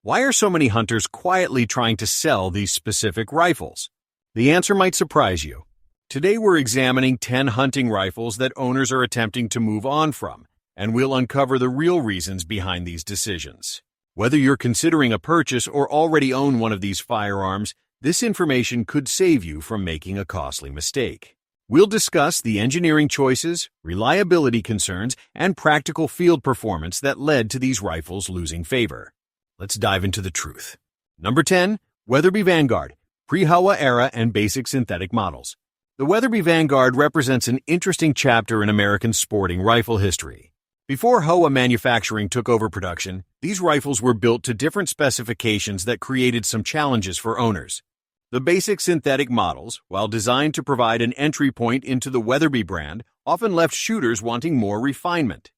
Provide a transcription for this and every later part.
Why are so many hunters quietly trying to sell these specific rifles? The answer might surprise you. Today we're examining 10 hunting rifles that owners are attempting to move on from, and we'll uncover the real reasons behind these decisions. Whether you're considering a purchase or already own one of these firearms, this information could save you from making a costly mistake. We'll discuss the engineering choices, reliability concerns, and practical field performance that led to these rifles losing favor. Let's dive into the truth. Number 10. Weatherby Vanguard, pre-Howa era and basic synthetic models. The Weatherby Vanguard represents an interesting chapter in American sporting rifle history. Before Howa manufacturing took over production, these rifles were built to different specifications that created some challenges for owners. The basic synthetic models, while designed to provide an entry point into the Weatherby brand, often left shooters wanting more refinement.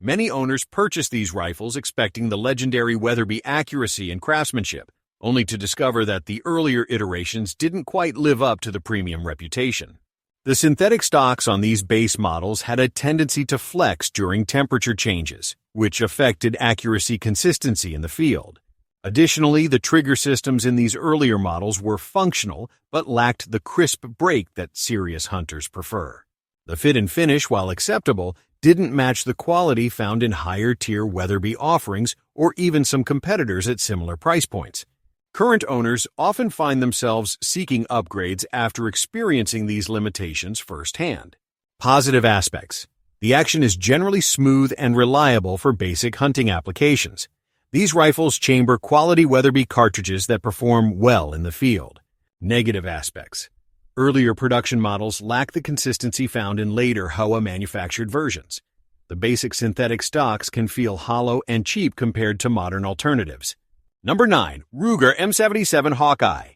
Many owners purchased these rifles expecting the legendary Weatherby accuracy and craftsmanship, only to discover that the earlier iterations didn't quite live up to the premium reputation. The synthetic stocks on these base models had a tendency to flex during temperature changes, which affected accuracy consistency in the field. Additionally, the trigger systems in these earlier models were functional but lacked the crisp break that serious hunters prefer. The fit and finish, while acceptable, didn't match the quality found in higher-tier Weatherby offerings or even some competitors at similar price points. Current owners often find themselves seeking upgrades after experiencing these limitations firsthand. Positive aspects. The action is generally smooth and reliable for basic hunting applications. These rifles chamber quality Weatherby cartridges that perform well in the field. Negative aspects. Earlier production models lack the consistency found in later Howa manufactured versions. The basic synthetic stocks can feel hollow and cheap compared to modern alternatives. Number 9. Ruger M77 Hawkeye.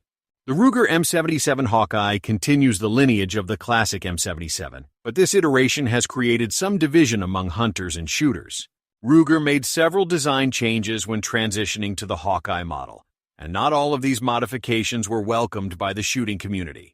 The Ruger M77 Hawkeye continues the lineage of the classic M77, but this iteration has created some division among hunters and shooters. Ruger made several design changes when transitioning to the Hawkeye model, and not all of these modifications were welcomed by the shooting community.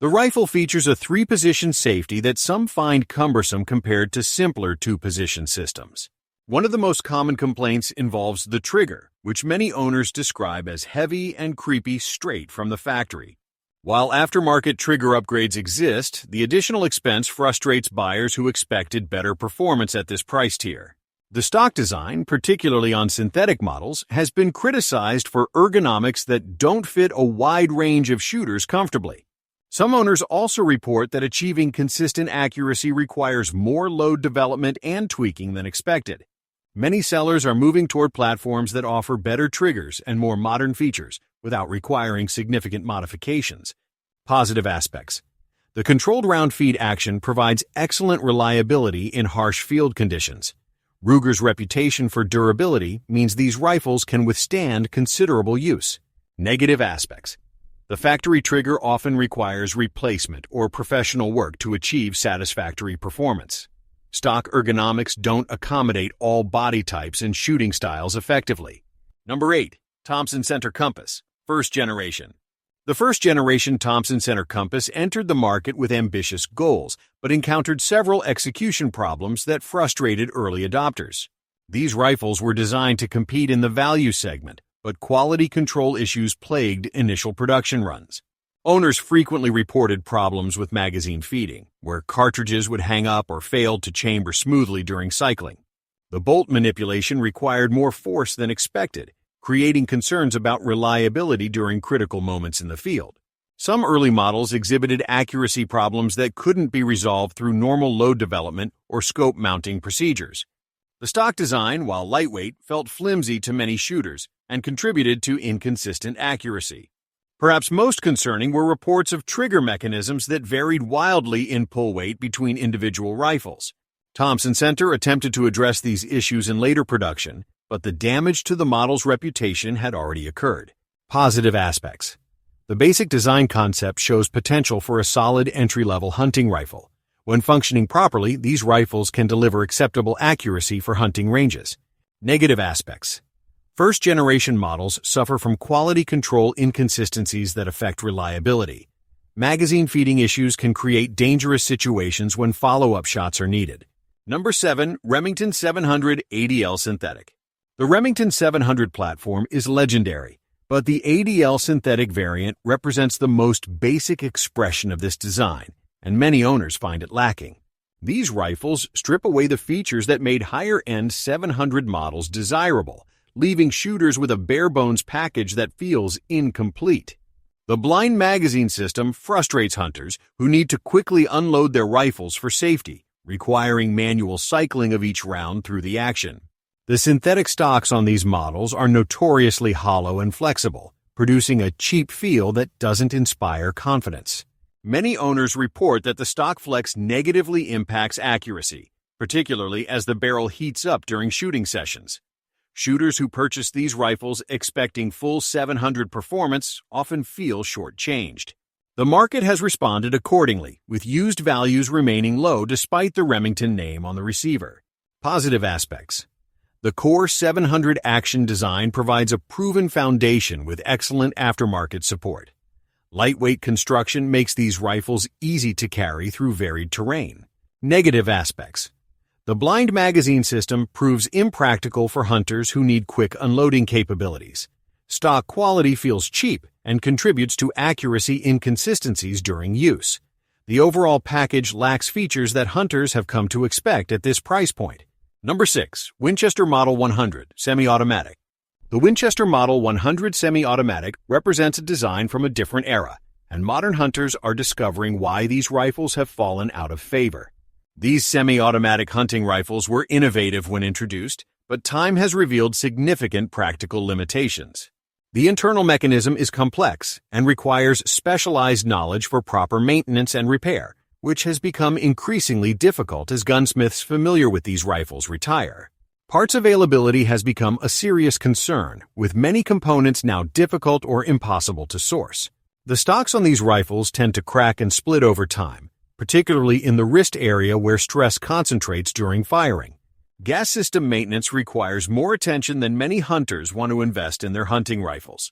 The rifle features a 3-position safety that some find cumbersome compared to simpler 2-position systems. One of the most common complaints involves the trigger, which many owners describe as heavy and creepy straight from the factory. While aftermarket trigger upgrades exist, the additional expense frustrates buyers who expected better performance at this price tier. The stock design, particularly on synthetic models, has been criticized for ergonomics that don't fit a wide range of shooters comfortably. Some owners also report that achieving consistent accuracy requires more load development and tweaking than expected. Many sellers are moving toward platforms that offer better triggers and more modern features without requiring significant modifications. Positive aspects. The controlled round feed action provides excellent reliability in harsh field conditions. Ruger's reputation for durability means these rifles can withstand considerable use. Negative aspects. The factory trigger often requires replacement or professional work to achieve satisfactory performance. Stock ergonomics don't accommodate all body types and shooting styles effectively. Number 8. Thompson Center Compass, first generation. The first-generation Thompson Center Compass entered the market with ambitious goals, but encountered several execution problems that frustrated early adopters. These rifles were designed to compete in the value segment, but quality control issues plagued initial production runs. Owners frequently reported problems with magazine feeding, where cartridges would hang up or fail to chamber smoothly during cycling. The bolt manipulation required more force than expected, creating concerns about reliability during critical moments in the field. Some early models exhibited accuracy problems that couldn't be resolved through normal load development or scope mounting procedures. The stock design, while lightweight, felt flimsy to many shooters and contributed to inconsistent accuracy. Perhaps most concerning were reports of trigger mechanisms that varied wildly in pull weight between individual rifles. Thompson Center attempted to address these issues in later production, but the damage to the model's reputation had already occurred. Positive aspects. The basic design concept shows potential for a solid entry-level hunting rifle. When functioning properly, these rifles can deliver acceptable accuracy for hunting ranges. Negative aspects. First-generation models suffer from quality control inconsistencies that affect reliability. Magazine feeding issues can create dangerous situations when follow-up shots are needed. Number 7. Remington 700 ADL Synthetic. The Remington 700 platform is legendary, but the ADL synthetic variant represents the most basic expression of this design, and many owners find it lacking. These rifles strip away the features that made higher-end 700 models desirable, leaving shooters with a bare-bones package that feels incomplete. The blind magazine system frustrates hunters who need to quickly unload their rifles for safety, requiring manual cycling of each round through the action. The synthetic stocks on these models are notoriously hollow and flexible, producing a cheap feel that doesn't inspire confidence. Many owners report that the stock flex negatively impacts accuracy, particularly as the barrel heats up during shooting sessions. Shooters who purchase these rifles expecting full 700 performance often feel shortchanged. The market has responded accordingly, with used values remaining low despite the Remington name on the receiver. Positive aspects. The core 700 action design provides a proven foundation with excellent aftermarket support. Lightweight construction makes these rifles easy to carry through varied terrain. Negative aspects. The blind magazine system proves impractical for hunters who need quick unloading capabilities. Stock quality feels cheap and contributes to accuracy inconsistencies during use. The overall package lacks features that hunters have come to expect at this price point. Number 6. Winchester Model 100 Semi-Automatic. The Winchester Model 100 Semi-Automatic represents a design from a different era, and modern hunters are discovering why these rifles have fallen out of favor. These semi-automatic hunting rifles were innovative when introduced, but time has revealed significant practical limitations. The internal mechanism is complex and requires specialized knowledge for proper maintenance and repair, which has become increasingly difficult as gunsmiths familiar with these rifles retire. Parts availability has become a serious concern, with many components now difficult or impossible to source. The stocks on these rifles tend to crack and split over time, particularly in the wrist area where stress concentrates during firing. Gas system maintenance requires more attention than many hunters want to invest in their hunting rifles.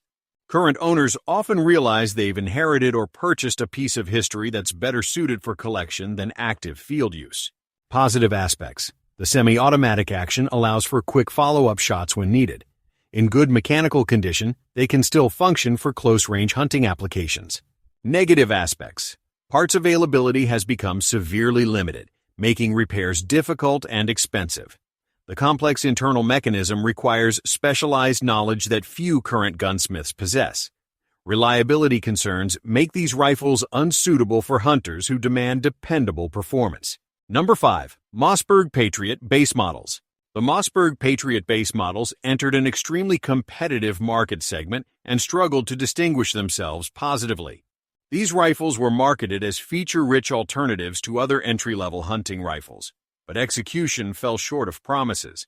Current owners often realize they've inherited or purchased a piece of history that's better suited for collection than active field use. Positive aspects. The semi-automatic action allows for quick follow-up shots when needed. In good mechanical condition, they can still function for close-range hunting applications. Negative aspects. Parts availability has become severely limited, making repairs difficult and expensive. The complex internal mechanism requires specialized knowledge that few current gunsmiths possess. Reliability concerns make these rifles unsuitable for hunters who demand dependable performance. Number 5. Mossberg Patriot Base Models. The Mossberg Patriot base models entered an extremely competitive market segment and struggled to distinguish themselves positively. These rifles were marketed as feature-rich alternatives to other entry-level hunting rifles, but execution fell short of promises.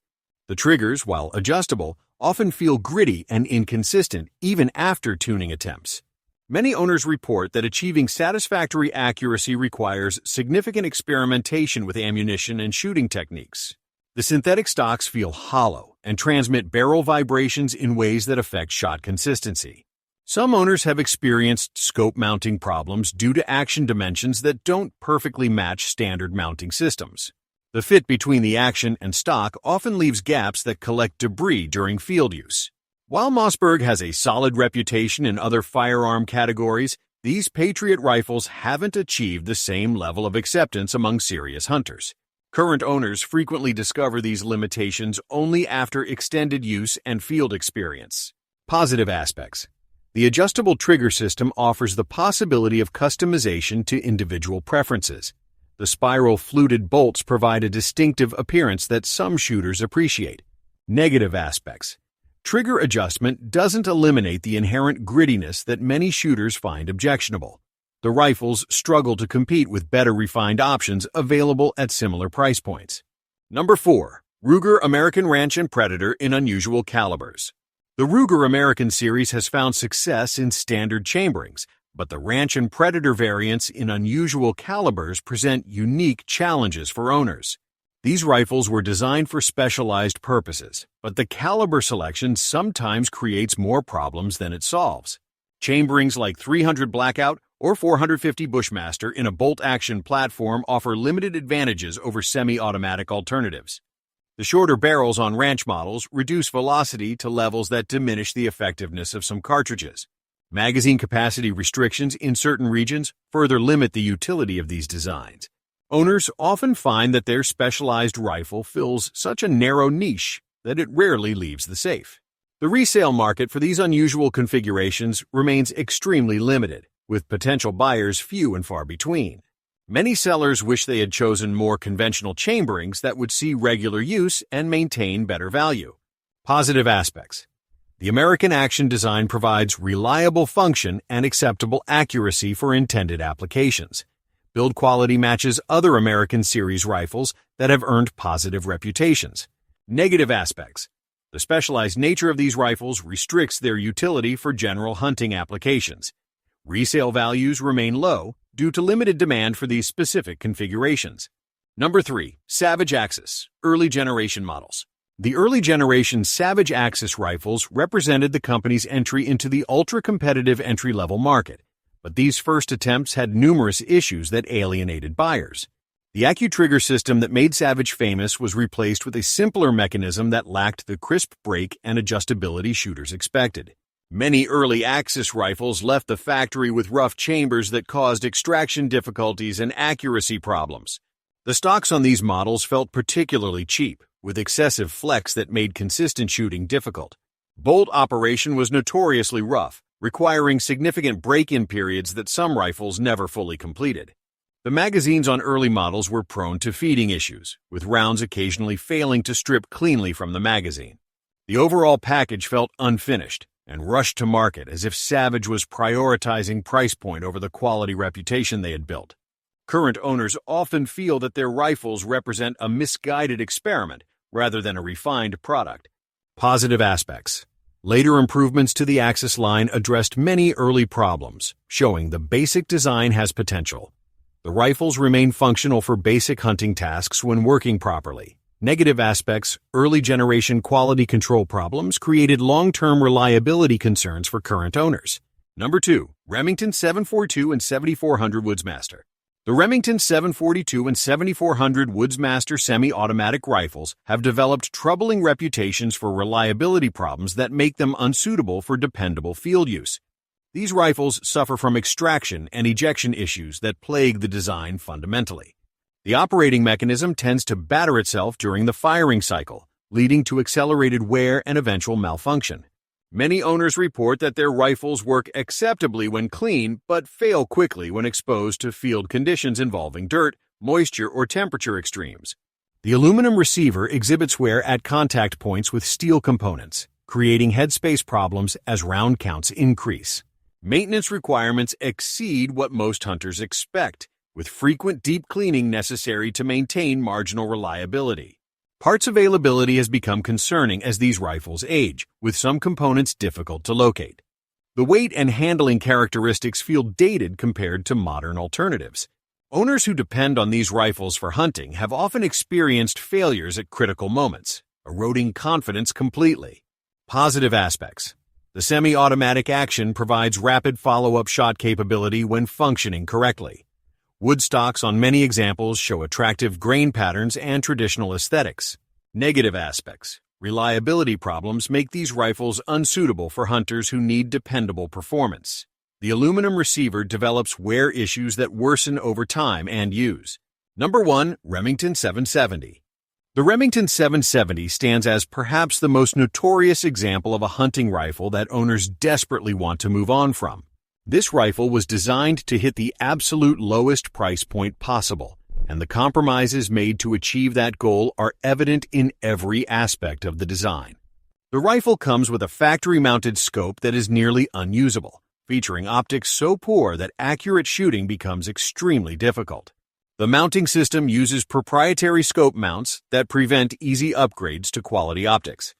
The triggers, while adjustable, often feel gritty and inconsistent even after tuning attempts. Many owners report that achieving satisfactory accuracy requires significant experimentation with ammunition and shooting techniques. The synthetic stocks feel hollow and transmit barrel vibrations in ways that affect shot consistency. Some owners have experienced scope mounting problems due to action dimensions that don't perfectly match standard mounting systems. The fit between the action and stock often leaves gaps that collect debris during field use. While Mossberg has a solid reputation in other firearm categories, these Patriot rifles haven't achieved the same level of acceptance among serious hunters. Current owners frequently discover these limitations only after extended use and field experience. Positive aspects. The adjustable trigger system offers the possibility of customization to individual preferences. The spiral fluted bolts provide a distinctive appearance that some shooters appreciate. Negative aspects. Trigger adjustment doesn't eliminate the inherent grittiness that many shooters find objectionable. The rifles struggle to compete with better refined options available at similar price points. Number 4. Ruger American Ranch and Predator in unusual calibers. The Ruger American series has found success in standard chamberings, but the Ranch and Predator variants in unusual calibers present unique challenges for owners. These rifles were designed for specialized purposes, but the caliber selection sometimes creates more problems than it solves. Chamberings like 300 Blackout or 450 Bushmaster in a bolt-action platform offer limited advantages over semi-automatic alternatives. The shorter barrels on ranch models reduce velocity to levels that diminish the effectiveness of some cartridges. Magazine capacity restrictions in certain regions further limit the utility of these designs. Owners often find that their specialized rifle fills such a narrow niche that it rarely leaves the safe. The resale market for these unusual configurations remains extremely limited, with potential buyers few and far between. Many sellers wish they had chosen more conventional chamberings that would see regular use and maintain better value. Positive aspects. The American Action design provides reliable function and acceptable accuracy for intended applications. Build quality matches other American series rifles that have earned positive reputations. Negative aspects. The specialized nature of these rifles restricts their utility for general hunting applications. Resale values remain low due to limited demand for these specific configurations. Number 3. Savage Axis, early generation models. The early generation Savage Axis rifles represented the company's entry into the ultra-competitive entry-level market, but these first attempts had numerous issues that alienated buyers. The AccuTrigger system that made Savage famous was replaced with a simpler mechanism that lacked the crisp break and adjustability shooters expected. Many early Axis rifles left the factory with rough chambers that caused extraction difficulties and accuracy problems. The stocks on these models felt particularly cheap, with excessive flex that made consistent shooting difficult. Bolt operation was notoriously rough, requiring significant break-in periods that some rifles never fully completed. The magazines on early models were prone to feeding issues, with rounds occasionally failing to strip cleanly from the magazine. The overall package felt unfinished and rushed to market as if Savage was prioritizing price point over the quality reputation they had built. Current owners often feel that their rifles represent a misguided experiment rather than a refined product. Positive aspects. Later improvements to the Axis line addressed many early problems, showing the basic design has potential. The rifles remain functional for basic hunting tasks when working properly. Negative aspects, early generation quality control problems created long-term reliability concerns for current owners. Number 2. Remington 742 and 7400 Woodsmaster. The Remington 742 and 7400 Woodsmaster semi-automatic rifles have developed troubling reputations for reliability problems that make them unsuitable for dependable field use. These rifles suffer from extraction and ejection issues that plague the design fundamentally. The operating mechanism tends to batter itself during the firing cycle, leading to accelerated wear and eventual malfunction. Many owners report that their rifles work acceptably when clean, but fail quickly when exposed to field conditions involving dirt, moisture, or temperature extremes. The aluminum receiver exhibits wear at contact points with steel components, creating headspace problems as round counts increase. Maintenance requirements exceed what most hunters expect, with frequent deep cleaning necessary to maintain marginal reliability. Parts availability has become concerning as these rifles age, with some components difficult to locate. The weight and handling characteristics feel dated compared to modern alternatives. Owners who depend on these rifles for hunting have often experienced failures at critical moments, eroding confidence completely. Positive aspects. The semi-automatic Action provides rapid follow-up shot capability when functioning correctly. Wood stocks on many examples show attractive grain patterns and traditional aesthetics. Negative aspects. Reliability problems make these rifles unsuitable for hunters who need dependable performance. The aluminum receiver develops wear issues that worsen over time and use. Number 1. Remington 770. The Remington 770 stands as perhaps the most notorious example of a hunting rifle that owners desperately want to move on from. This rifle was designed to hit the absolute lowest price point possible, and the compromises made to achieve that goal are evident in every aspect of the design. The rifle comes with a factory-mounted scope that is nearly unusable, featuring optics so poor that accurate shooting becomes extremely difficult. The mounting system uses proprietary scope mounts that prevent easy upgrades to quality optics.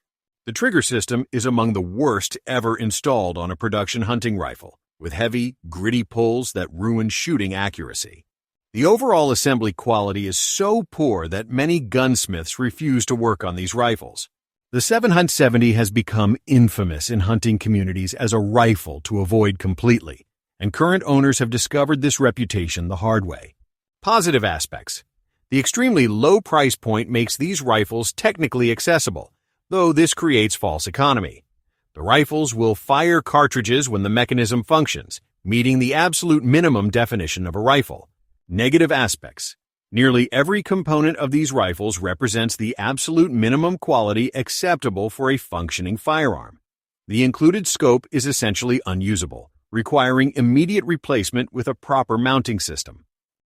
The trigger system is among the worst ever installed on a production hunting rifle, with heavy, gritty pulls that ruin shooting accuracy. The overall assembly quality is so poor that many gunsmiths refuse to work on these rifles. The 770 has become infamous in hunting communities as a rifle to avoid completely, and current owners have discovered this reputation the hard way. Positive aspects. The extremely low price point makes these rifles technically accessible, though this creates false economy. The rifles will fire cartridges when the mechanism functions, meeting the absolute minimum definition of a rifle. Negative aspects. Nearly every component of these rifles represents the absolute minimum quality acceptable for a functioning firearm. The included scope is essentially unusable, requiring immediate replacement with a proper mounting system.